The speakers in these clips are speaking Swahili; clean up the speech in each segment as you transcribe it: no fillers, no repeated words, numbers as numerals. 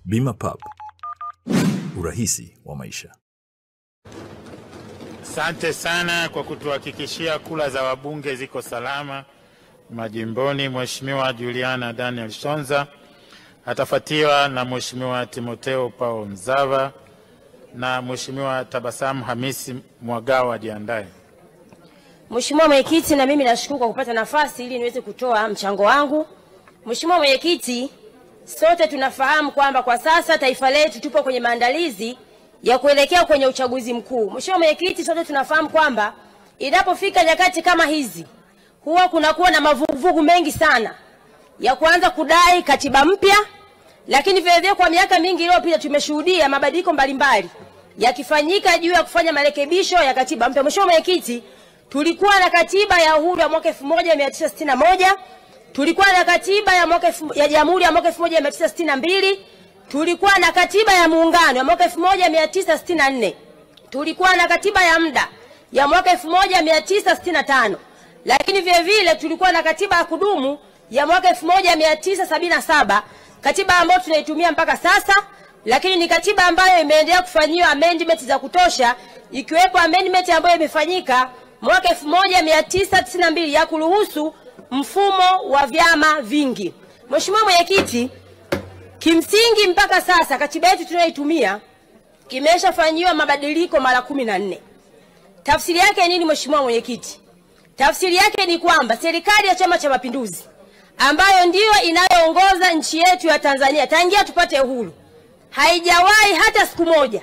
Bima Pub, urahisi wa maisha. Asante sana kwa kutuhakikishia kula za wabunge ziko salama majimboni. Mheshimiwa Juliana Daniel Shonza atafuatiwa na Mheshimiwa Timotheo Paul Mzava na Mheshimiwa Tabasamu Hamisi Mwagawa jiandae. Mheshimiwa Mwenyekiti, na mimi nashukuru kwa kupata nafasi ili niweze kutoa mchango wangu. Mheshimiwa Mwenyekiti, sote tunafahamu kwamba kwa sasa taifa letu tupo kwenye maandalizi ya kuelekea kwenye uchaguzi mkuu. Mheshimiwa Mwenyekiti, sote tunafahamu kwamba inapofika nyakati kama hizi huwa kunakuwa na mavuguvugu mengi sana ya kuanza kudai katiba mpya, lakini vile kwa miaka mingi iliyopita tumeshuhudia mabadiliko mbalimbali yakifanyika juu ya kufanya marekebisho ya katiba mpya. Mheshimiwa Mwenyekiti, tulikuwa na katiba ya uhuru ya mwaka 1961, tulikuwa na katiba ya Jamhuri ya mwaka 1962, tulikuwa na katiba ya muungano ya mwaka 1964, tulikuwa na katiba ya muda ya mwaka 1965, lakini vile vile tulikuwa na katiba ya kudumu ya mwaka 1977, katiba ambayo tunaitumia mpaka sasa, lakini ni katiba ambayo imeendelea kufanyiwa amendment za kutosha, ikiwepo amendment ambayo imefanyika mwaka 1992 ya kuruhusu mfumo wa vyama vingi. Mheshimiwa Mwenyekiti, kimsingi mpaka sasa katiba yetu tunayoitumia kimeshafanyiwa mabadiliko mara 14. Tafsiri yake nini Mheshimiwa Mwenyekiti? Tafsiri yake ni kwamba serikali ya Chama cha Mapinduzi ambayo ndiyo inayoongoza nchi yetu ya Tanzania tangia tupate uhuru haijawahi hata siku moja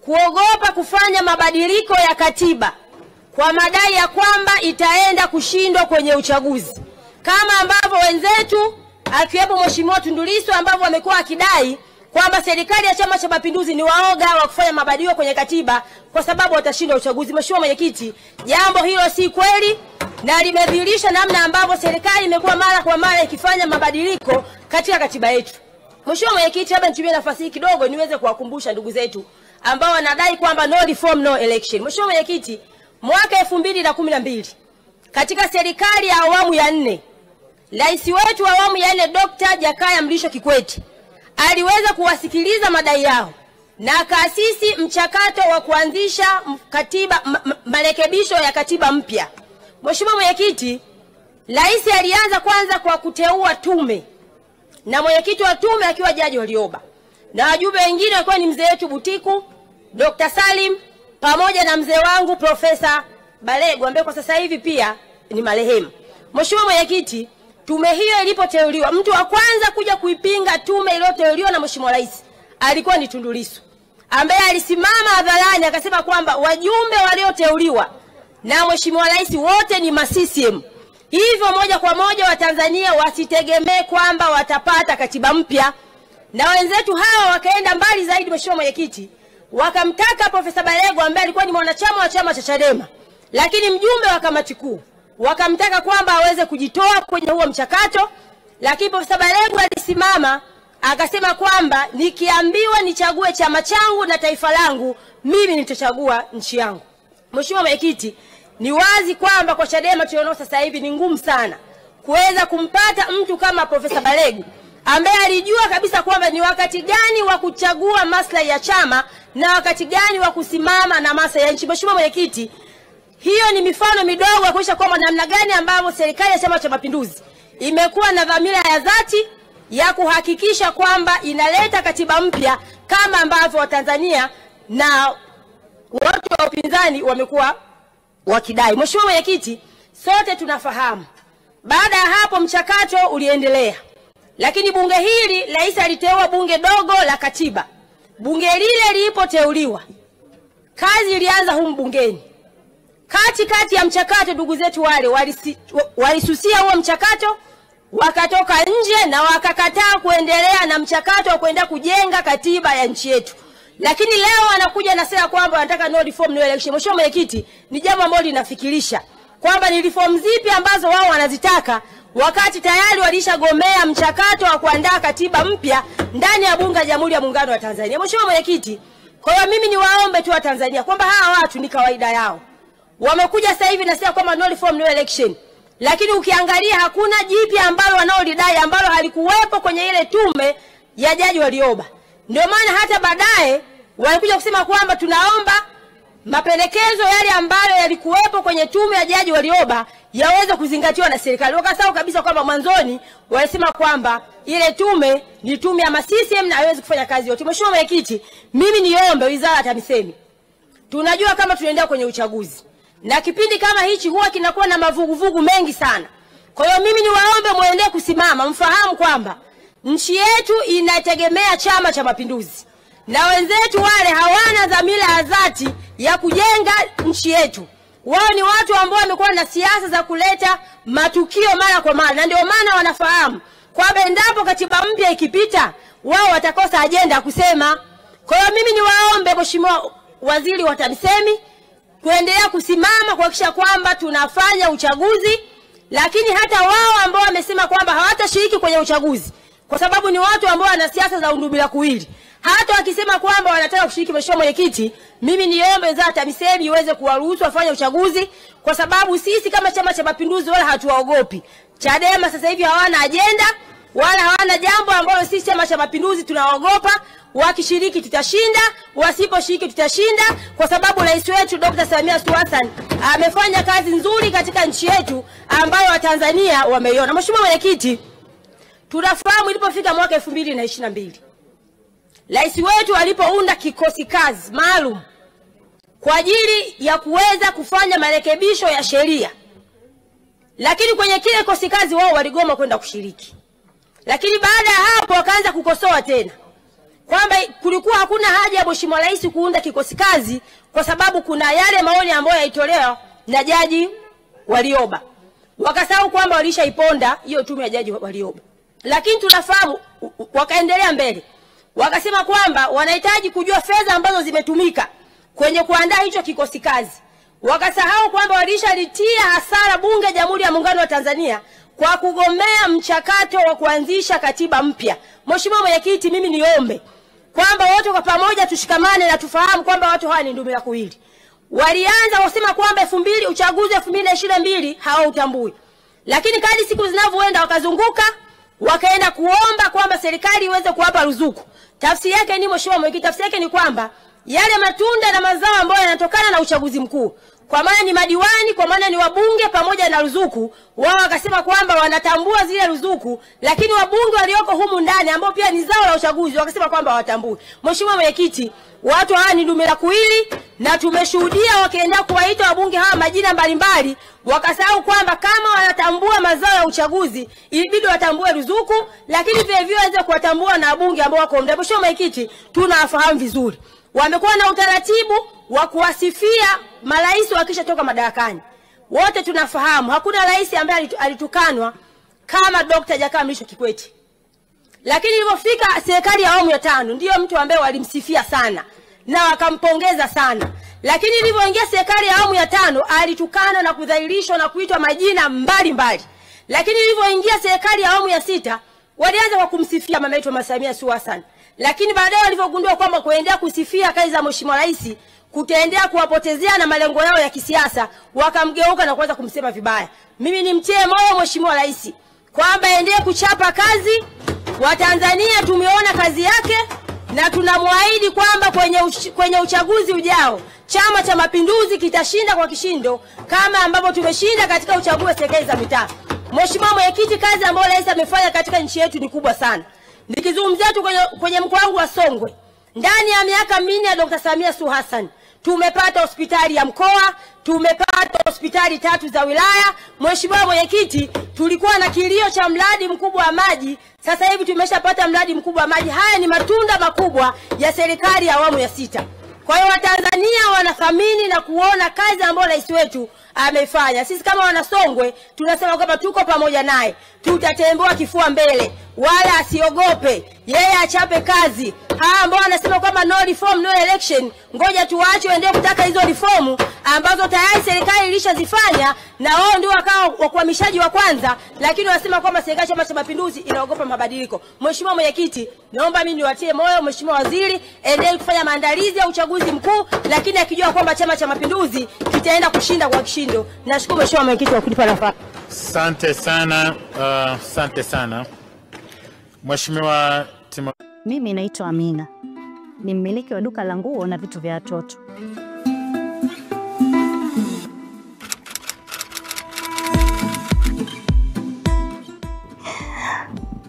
kuogopa kufanya mabadiliko ya katiba kwa madai ya kwamba itaenda kushindwa kwenye uchaguzi, kama ambavyo wenzetu akiwepo Mheshimiwa Tundu Lissu ambavyo wamekuwa akidai kwamba serikali ya Chama cha Mapinduzi ni waoga wa kufanya mabadiliko kwenye katiba kwa sababu watashinda uchaguzi. Mheshimiwa Mwenyekiti, jambo hilo si kweli na limedhihirisha namna ambavyo serikali imekuwa mara kwa mara ikifanya mabadiliko katika katiba yetu. Mheshimiwa Mwenyekiti, labda nitumie nafasi hii kidogo niweze kuwakumbusha ndugu zetu ambao wanadai kwamba no reform no election. Mheshimiwa Mwenyekiti, mwaka 2012 katika serikali ya awamu ya 4, rais wetu wa awamu ya 4 Dr. Jakaya Mrisho Kikwete aliweza kuwasikiliza madai yao na akaasisi mchakato wa kuanzisha katiba marekebisho ya katiba mpya. Mheshimiwa Mwenyekiti, rais alianza kwanza kwa kuteua tume na mwenyekiti wa tume akiwa Jaji Warioba, na wajumbe wengine walikuwa ni mzee wetu Butiku, Dr. Salim pamoja na mzee wangu Profesa Balego ambaye kwa sasa hivi pia ni marehemu. Mheshimiwa Mwenyekiti, tume hiyo ilipoteuliwa, mtu wa kwanza kuja kuipinga tume iliyoteuliwa na Mheshimiwa Rais alikuwa ni Tundu Lissu, ambaye alisimama hadharani akasema kwamba wajumbe walioteuliwa na Mheshimiwa Rais wote ni ma-CCM. Hivyo moja kwa moja Watanzania wasitegemee kwamba watapata katiba mpya. Na wenzetu hawa wakaenda mbali zaidi Mheshimiwa Mwenyekiti, wakamtaka Profesa Balego ambaye alikuwa ni mwanachama wa chama cha Chadema lakini mjumbe wa kamati kuu, wakamtaka kwamba aweze kujitoa kwenye huo mchakato, lakini Profesa Balego alisimama akasema kwamba nikiambiwa nichague chama changu na taifa langu, mimi nitachagua nchi yangu. Mheshimiwa Mwenyekiti, ni wazi kwamba kwa Chadema tulionao sasa hivi ni ngumu sana kuweza kumpata mtu kama Profesa Balego ambaye alijua kabisa kwamba ni wakati gani wa kuchagua maslahi ya chama na wakati gani wa kusimama na maslahi ya nchi. Mheshimiwa Mwenyekiti, hiyo ni mifano midogo ya kuonyesha kwamba namna gani ambavyo serikali ya Chama cha Mapinduzi imekuwa na dhamira ya dhati ya kuhakikisha kwamba inaleta katiba mpya kama ambavyo Watanzania na watu wa upinzani wamekuwa wakidai. Mheshimiwa Mwenyekiti, sote tunafahamu baada ya hapo mchakato uliendelea, lakini bunge hili rais aliteua bunge dogo la katiba. Bunge lile lilipoteuliwa, kazi ilianza humu bungeni. Kati ya mchakato ndugu zetu wale walisusia huo mchakato, wakatoka nje na wakakataa kuendelea na mchakato wa kwenda kujenga katiba ya nchi yetu. Lakini leo wanakuja na sema kwamba wanataka no reform no election. Mheshimiwa Mwenyekiti, ni jambo ambalo linafikirisha kwamba ni reform zipi ambazo wao wanazitaka wakati tayari walishagomea mchakato wa kuandaa katiba mpya ndani ya bunge la Jamhuri ya Muungano wa Tanzania. Mheshimiwa Mwenyekiti, kwa hiyo mimi ni waombe tu wa Tanzania kwamba hawa watu ni kawaida yao. Wamekuja sasa hivi na sema kwamba no reform no election. Lakini ukiangalia hakuna jipya ambalo wanaolidai ambalo halikuwepo kwenye ile tume ya Jaji Warioba. Ndio maana hata baadaye walikuja kusema kwamba tunaomba mapendekezo yale ambayo yalikuwepo kwenye tume ya Jaji Warioba yaweze kuzingatiwa na serikali. Wakasahau kabisa kwamba mwanzoni walisema kwamba ile tume ni tume ya CCM na haiwezi kufanya kazi yote. Mheshimiwa Mwenyekiti, mimi niombe Wizara ya TAMISEMI. Tunajua kama tunaenda kwenye uchaguzi. Na kipindi kama hichi huwa kinakuwa na mavuguvugu mengi sana. Kwa hiyo mimi niwaombe muendelee kusimama, mfahamu kwamba nchi yetu inategemea Chama cha Mapinduzi. Na wenzetu wale hawana dhamira ya dhati ya kujenga nchi yetu. Wao ni watu ambao wamekuwa na siasa za kuleta matukio mara kwa mara. Na ndio maana wanafahamu kwamba endapo katiba mpya ikipita, wao watakosa ajenda kusema. Kwa hiyo mimi niwaombe Mheshimiwa Waziri wa TAMISEMI kuendelea kusimama kuhakikisha kwamba tunafanya uchaguzi, lakini hata wao ambao wamesema kwamba hawatashiriki kwenye uchaguzi kwa sababu ni watu ambao wana siasa za undumila kuwili, hata wakisema kwamba wanataka kushiriki, Mheshimiwa Mwenyekiti, mimi niombe Wizara ya TAMISEMI iweze kuwaruhusu wafanye uchaguzi, kwa sababu sisi kama Chama cha Mapinduzi wala hatuwaogopi. Chadema sasa hivi hawana ajenda wala hawana jambo ambalo sisi Chama cha Mapinduzi tunaogopa. Wakishiriki tutashinda, wasiposhiriki tutashinda, kwa sababu rais wetu Dr. Samia Suluhu Hassan amefanya kazi nzuri katika nchi yetu ambayo Watanzania wameiona. Mheshimiwa Mwenyekiti, tunafahamu ilipofika mwaka 2022 rais wetu alipounda kikosi kazi maalum kwa ajili ya kuweza kufanya marekebisho ya sheria, lakini kwenye kile kikosi kazi wao waligoma kwenda kushiriki. Lakini baada ya hapo wakaanza kukosoa tena kwamba kulikuwa hakuna haja ya Mheshimiwa Rais kuunda kikosi kazi kwa sababu kuna yale maoni ambayo yaitolewa na Jaji Warioba. Wakasahau kwamba walishaiponda hiyo tume ya Jaji Warioba. Lakini tunafahamu wakaendelea mbele. Wakasema kwamba wanahitaji kujua fedha ambazo zimetumika kwenye kuandaa hicho kikosi kazi. Wakasahau kwamba walishalitia hasara Bunge la Jamhuri ya Muungano wa Tanzania kwa kugomea mchakato wa kuanzisha katiba mpya. Mheshimiwa Mwenyekiti, mimi niombe kwamba wote kwa pamoja tushikamane na tufahamu kwamba watu hawa ni ndumila kuwili. Walianza kusema kwamba uchaguzi 2022 hawautambui. Lakini kadri siku zinavyoenda wakazunguka, wakaenda kuomba kwamba serikali iweze kuwapa ruzuku. Tafsiri yake ni, Mheshimiwa Mwenyekiti, tafsiri yake ni kwamba yale matunda na mazao ambayo yanatokana na uchaguzi mkuu, kwa maana ni madiwani, kwa maana ni wabunge pamoja na ruzuku, wao wakasema kwamba wanatambua zile ruzuku, lakini wabunge walioko humu ndani ambao pia ni zao la uchaguzi wakasema kwamba hawatambui. Mheshimiwa Mwenyekiti, watu hawa ni ndumila kuwili na tumeshuhudia wakienda kuwaita wabunge hawa majina mbalimbali, wakasahau kwamba kama wanatambua mazao ya uchaguzi ilibidi watambue ruzuku, lakini vile vile waweze kuwatambua na wabunge ambao wako ndani. Mheshimiwa Mwenyekiti, tunafahamu vizuri wamekuwa na utaratibu wa kuwasifia marais wakishatoka madarakani. Wote tunafahamu hakuna rais ambaye alitukanwa kama Dr. Jakaya Mrisho Kikwete. Lakini ilipofika serikali ya awamu ya 5 ndio mtu ambaye walimsifia sana na wakampongeza sana. Lakini ilipoingia serikali ya awamu ya 5 alitukana na kudhalilishwa na kuitwa majina mbalimbali. Lakini ilipoingia serikali ya awamu ya 6 walianza kwa kumsifia mama yetu Samia Suluhu Hassan. Lakini baadaye walipogundua kwamba kuendelea kusifia kazi za Mheshimiwa Rais kutaendelea kuwapotezea na malengo yao ya kisiasa, wakamgeuka na kuanza kumsema vibaya. Mimi nimtie moyo Mheshimiwa Rais kwamba endelee kuchapa kazi. Watanzania tumeona kazi yake na tunamwaahidi kwamba kwenye uchaguzi ujao Chama cha Mapinduzi kitashinda kwa kishindo kama ambavyo tumeshinda katika uchaguzi wa serikali za mitaa. Mheshimiwa Mwenyekiti, kazi ambayo Rais amefanya katika nchi yetu ni kubwa sana. Nikizungumzia tu kwenye mkoa wangu wa Songwe, ndani ya miaka 4 ya Dr. Samia Suluhu Hassan tumepata hospitali ya mkoa, tumepata hospitali 3 za wilaya. Mheshimiwa Mwenyekiti, tulikuwa na kilio cha mradi mkubwa wa maji, sasa hivi tumeshapata mradi mkubwa wa maji. Haya ni matunda makubwa ya serikali ya awamu ya 6. Kwa hiyo Watanzania wanathamini na kuona kazi ambayo rais wetu amefanya. Sisi kama Wanasongwe tunasema kwamba tuko pamoja naye, tutatembea kifua mbele, wala asiogope, yeye achape kazi. Hawa ambao wanasema kwamba no reform no election, ngoja tuache waendelee kutaka hizo reformu ambazo tayari serikali ilishazifanya na wao ndio wakao wakwamishaji wa kwanza, lakini wanasema kwamba serikali Chama cha Mapinduzi inaogopa mabadiliko. Mheshimiwa Mwenyekiti, naomba mimi niwatie moyo Mheshimiwa Waziri, endelee kufanya maandalizi ya uchaguzi mkuu, lakini akijua kwamba Chama cha Mapinduzi kitaenda kushinda kwa kishindo. Nashukuru Mheshimiwa Mwenyekiti kwa kunipa nafasi. Asante sana, asante sana. Mheshimiwa Mimi naitwa Amina. Ni mmiliki wa duka la nguo na vitu vya watoto.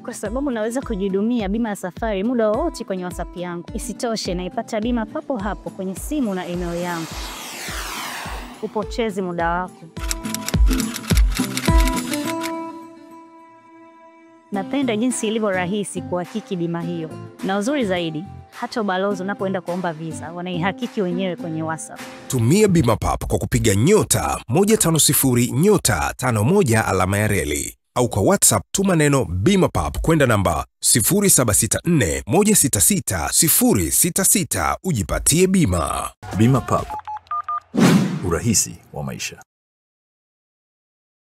Kwa sababu naweza kujihudumia bima ya safari muda wote kwenye WhatsApp yangu. Isitoshe, naipata bima papo hapo kwenye simu na email yangu. Upotezi muda wako. Napenda jinsi ilivyo rahisi kuhakiki bima hiyo. Na uzuri zaidi, hata ubalozi unapoenda kuomba visa, wanaihakiki wenyewe kwenye WhatsApp. Tumia Bima Pap kwa kupiga *150*51 alama ya reli. Au kwa WhatsApp tuma neno Bima Pap kwenda namba 0764166066 ujipatie bima. Bima Pap, urahisi wa maisha.